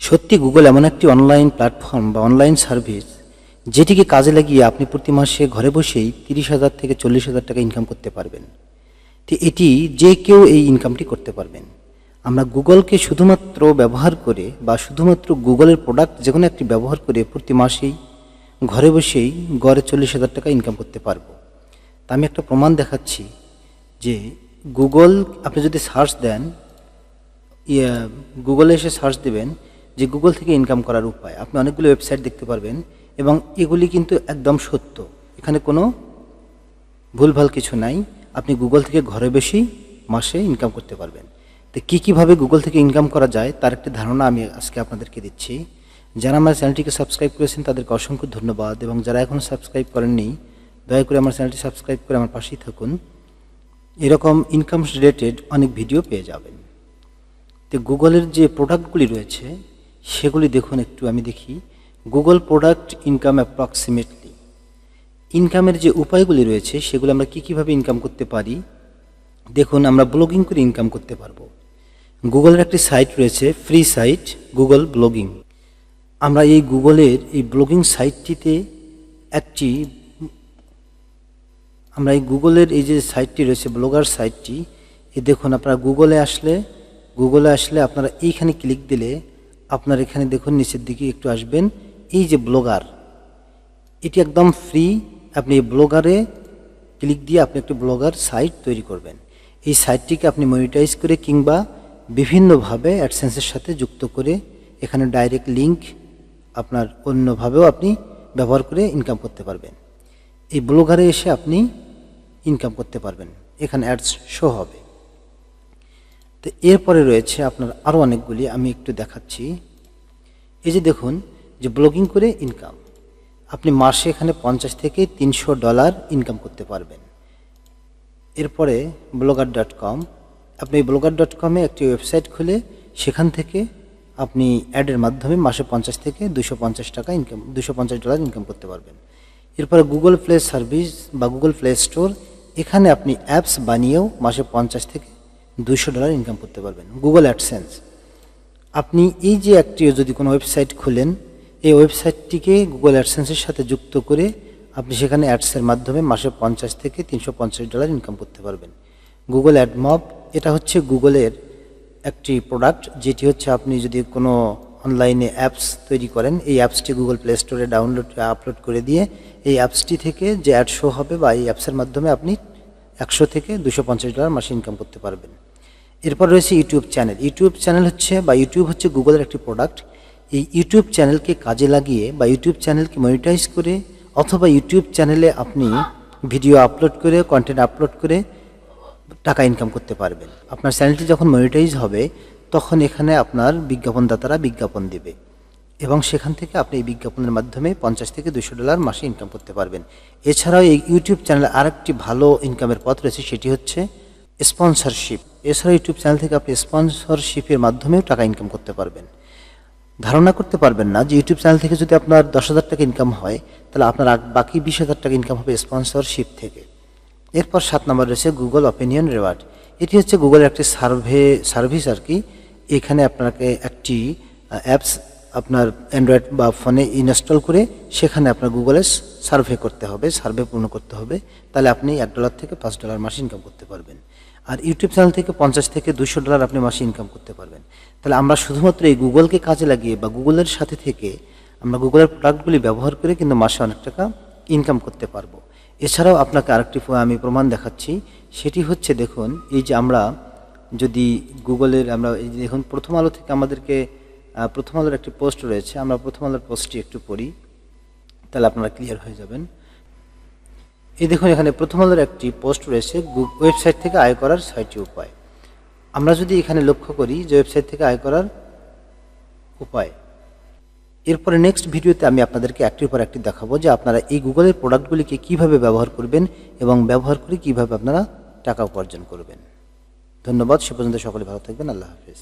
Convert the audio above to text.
সত্যি গুগল এমন একটি অনলাইন প্ল্যাটফর্ম বা অনলাইন সার্ভিস যেটিকে কাজে লাগিয়ে আপনি প্রতি মাসে ঘরে বসেই 30,000 থেকে 40,000 টাকা ইনকাম করতে পারবেন। তো এটি যে কেউ এই ইনকামটি করতে পারবেন। আমরা গুগলকে শুধুমাত্র ব্যবহার করে বা শুধুমাত্র গুগলের প্রোডাক্ট যে কোনো একটি ব্যবহার করে প্রতি মাসেই ঘরে বসেই গড়ে 40,000 টাকা ইনকাম করতে পারবো। তা আমি একটা প্রমাণ দেখাচ্ছি যে গুগল আপনি যদি সার্চ দেন, গুগলে এসে সার্চ দেবেন যে গুগল থেকে ইনকাম করার উপায়, আপনি অনেকগুলো ওয়েবসাইট দেখতে পারবেন এবং এগুলি কিন্তু একদম সত্য, এখানে কোনো ভুলভাল কিছু নাই। আপনি গুগল থেকে ঘরে বসেই মাসে ইনকাম করতে পারবেন। তো কীভাবে গুগল থেকে ইনকাম করা যায় তার একটি ধারণা আমি আজকে আপনাদেরকে দিচ্ছি। যারা আমার চ্যানেলটিকে সাবস্ক্রাইব করেছেন তাদেরকে অসংখ্য ধন্যবাদ, এবং যারা এখনও সাবস্ক্রাইব করেননি দয়া করে আমার চ্যানেলটি সাবস্ক্রাইব করে আমার পাশেই থাকুন। এরকম ইনকাম রিলেটেড অনেক ভিডিও পেয়ে যাবেন। তো গুগলের যে প্রোডাক্টগুলি রয়েছে সেগুলি দেখুন একটু, আমি দেখি গুগল প্রোডাক্ট ইনকাম অ্যাপ্রক্সিমেটলি। ইনকামের যে উপায়গুলি রয়েছে সেগুলো আমরা কীভাবে ইনকাম করতে পারি। দেখুন, আমরা ব্লগিং করে ইনকাম করতে পারবো। গুগলের একটি সাইট রয়েছে, ফ্রি সাইট গুগল ব্লগিং। আমরা এই গুগলের এই ব্লগিং সাইটটিতে আমরা এই গুগলের এই যে সাইটটি রয়েছে, ব্লগার সাইটটি, দেখুন আপনারা গুগলে আসলে আপনারা এইখানে ক্লিক দিলে আপনার এখানে দেখুন নিচের দিকে একটু আসবেন, এই যে ব্লগার, এটি একদম ফ্রি। আপনি এই ব্লগারে ক্লিক দিয়ে আপনি একটি ব্লগার সাইট তৈরি করবেন। এই সাইটটিকে আপনি মনিটাইজ করে কিংবা বিভিন্নভাবে অ্যাডসেন্সের সাথে যুক্ত করে এখানে ডাইরেক্ট লিঙ্ক আপনার অন্যভাবেও আপনি ব্যবহার করে ইনকাম করতে পারবেন। এই ব্লগারে এসে আপনি ইনকাম করতে পারবেন, এখানে অ্যাডস শো হবে। তো এরপরে রয়েছে আপনার আরও অনেকগুলি, আমি একটু দেখাচ্ছি। এই যে দেখুন যে ব্লগিং করে ইনকাম, আপনি মাসে এখানে $50 থেকে $300 ইনকাম করতে পারবেন। এরপরে blogger.com, আপনি এই blogger.com-এ একটি ওয়েবসাইট খুলে সেখান থেকে আপনি অ্যাডের মাধ্যমে মাসে $50 থেকে $250 ইনকাম করতে পারবেন। এরপরে গুগল প্লে সার্ভিস বা গুগল প্লে স্টোর, এখানে আপনি অ্যাপস বানিয়েও মাসে $50 থেকে $200 ইনকাম করতে পারবেন। গুগল অ্যাডসেন্স, আপনি এই যে একটি যদি কোনো ওয়েবসাইট খুলেন, এই ওয়েবসাইটটিকে গুগল অ্যাডসেন্সের সাথে যুক্ত করে আপনি সেখানে অ্যাডসের মাধ্যমে মাসে $50 থেকে $350 ইনকাম করতে পারবেন। গুগল অ্যাডমব, এটা হচ্ছে গুগলের একটি প্রোডাক্ট, যেটি হচ্ছে আপনি যদি কোনো অনলাইনে অ্যাপস তৈরি করেন, এই অ্যাপসটি গুগল প্লে স্টোরে আপলোড করে দিয়ে এই অ্যাপসটি থেকে যে অ্যাড শো হবে বা এই অ্যাপসের মাধ্যমে আপনি $100 থেকে $250 মাসে ইনকাম করতে পারবেন। এরপর রয়েছে ইউটিউব চ্যানেল। ইউটিউব হচ্ছে গুগলের একটি প্রোডাক্ট। এই ইউটিউব চ্যানেলকে কাজে লাগিয়ে বা ইউটিউব চ্যানেলকে মনিটাইজ করে অথবা ইউটিউব চ্যানেলে আপনি ভিডিও আপলোড করে, কন্টেন্ট আপলোড করে টাকা ইনকাম করতে পারবেন। আপনার চ্যানেলটি যখন মনিটাইজ হবে তখন এখানে আপনার বিজ্ঞাপনদাতারা বিজ্ঞাপন দেবে এবং সেখান থেকে আপনি এই বিজ্ঞাপনের মাধ্যমে $50 থেকে $200 মাসে ইনকাম করতে পারবেন। এছাড়াও এই ইউটিউব চ্যানেলে আরেকটি ভালো ইনকামের পথ রয়েছে, সেটি হচ্ছে স্পন্সরশিপ। এছাড়াও ইউটিউব চ্যানেল থেকে আপনি স্পন্সরশিপের মাধ্যমেও টাকা ইনকাম করতে পারবেন। ধারণা করতে পারবেন না যে ইউটিউব চ্যানেল থেকে যদি আপনার $10,000 টাকা ইনকাম হয়, তাহলে আপনার বাকি $20,000 টাকা ইনকাম হবে স্পন্সরশিপ থেকে। এরপর 7 নম্বর রয়েছে গুগল অপিনিয়ন রিওয়ার্ড। এটি হচ্ছে গুগলের একটি সার্ভিস আর কি। এখানে আপনাকে একটি অ্যাপস আপনার অ্যান্ড্রয়েড বা ফোনে ইনস্টল করে সেখানে আপনার গুগলে সার্ভে পূর্ণ করতে হবে, তাহলে আপনি $1 থেকে $5 মাসে ইনকাম করতে পারবেন। আর ইউটিউব চ্যানেল থেকে $50 থেকে $200 আপনি মাসে ইনকাম করতে পারবেন। তাহলে আমরা শুধুমাত্র এই গুগলকে কাজে লাগিয়ে বা গুগলের সাথে থেকে আমরা গুগলের প্রোডাক্টগুলি ব্যবহার করে কিন্তু মাসে অনেক টাকা ইনকাম করতে পারবো। এছাড়াও আপনাকে আরেকটি আমি প্রমাণ দেখাচ্ছি, সেটি হচ্ছে দেখুন, এই যে আমরা যদি গুগলের এই যে দেখুন প্রথম আলো থেকে আমাদেরকে প্রথম আলোর একটি পোস্ট রয়েছে, আমরা প্রথম আলোর পোস্টটি একটু পড়ি, তাহলে আপনারা ক্লিয়ার হয়ে যাবেন। এই দেখুন এখানে প্রথম আলোর একটি পোস্ট রয়েছে, ওয়েবসাইট থেকে আয় করার 6টি উপায়। আমরা যদি এখানে লক্ষ্য করি যে ওয়েবসাইট থেকে আয় করার উপায়, এরপরে নেক্সট ভিডিওতে আমি আপনাদেরকে একটির পর একটি দেখাবো যে আপনারা এই গুগলের প্রোডাক্টগুলিকে কিভাবে ব্যবহার করবেন এবং ব্যবহার করে কিভাবে আপনারা টাকা উপার্জন করবেন। ধন্যবাদ, সে পর্যন্ত সকলে ভালো থাকবেন। আল্লাহ হাফেজ।